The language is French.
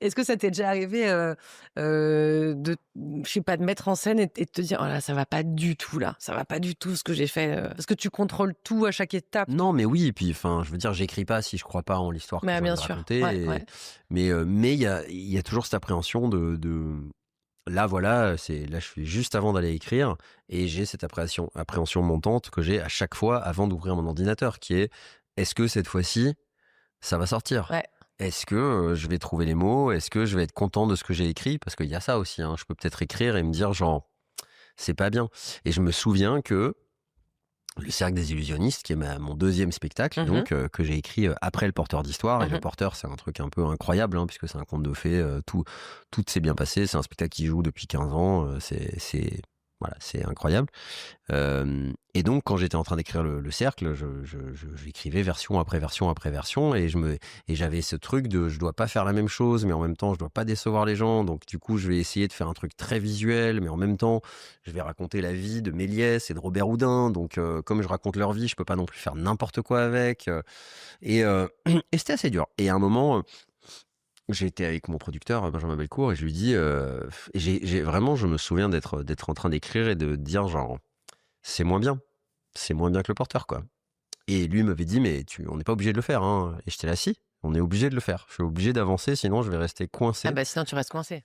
Est-ce que ça t'est déjà arrivé, de je sais pas, de mettre en scène et de te dire: «Oh là, ça va pas du tout là, ça va pas du tout ce que j'ai fait», parce que tu contrôles tout à chaque étape? Non, mais oui, et puis enfin, je veux dire, j'écris pas si je crois pas en l'histoire que Bah, j'ai envie bien de sûr. Ouais, raconter ouais. mais il y a toujours cette appréhension de là, voilà, je suis juste avant d'aller écrire et j'ai cette appréhension montante que j'ai à chaque fois avant d'ouvrir mon ordinateur qui est: «Est-ce que cette fois-ci, ça va sortir? Ouais. Est-ce que, je vais trouver les mots? Est-ce que je vais être content de ce que j'ai écrit?» Parce qu'il y a ça aussi, hein. Je peux peut-être écrire et me dire genre: «C'est pas bien» et je me souviens que le Cercle des Illusionnistes, qui est mon deuxième spectacle, Mmh mh. donc que j'ai écrit, après Le Porteur d'Histoire. Et Le Mmh. Porteur, c'est un truc un peu incroyable, hein, puisque c'est un conte de fées, tout s'est bien passé. C'est un spectacle qui joue depuis 15 ans, c'est voilà, c'est incroyable. Et donc quand j'étais en train d'écrire le cercle, j'écrivais version après version après version et j'avais ce truc de je dois pas faire la même chose, mais en même temps je dois pas décevoir les gens. Donc du coup, je vais essayer de faire un truc très visuel, mais en même temps, je vais raconter la vie de Méliès et de Robert Houdin. Donc comme je raconte leur vie, je peux pas non plus faire n'importe quoi avec, et c'était assez dur. Et à un moment, j'étais avec mon producteur, Benjamin Belcourt, et je lui dis, et j'ai vraiment, je me souviens d'être en train d'écrire et de dire genre: «C'est moins bien, c'est moins bien que Le Porteur, quoi». Et lui m'avait dit: «Mais on n'est pas obligé de le faire, hein». Et j'étais là: «Si, on est obligé de le faire. Je suis obligé d'avancer, sinon je vais rester Ah coincé». bah, sinon tu restes coincé.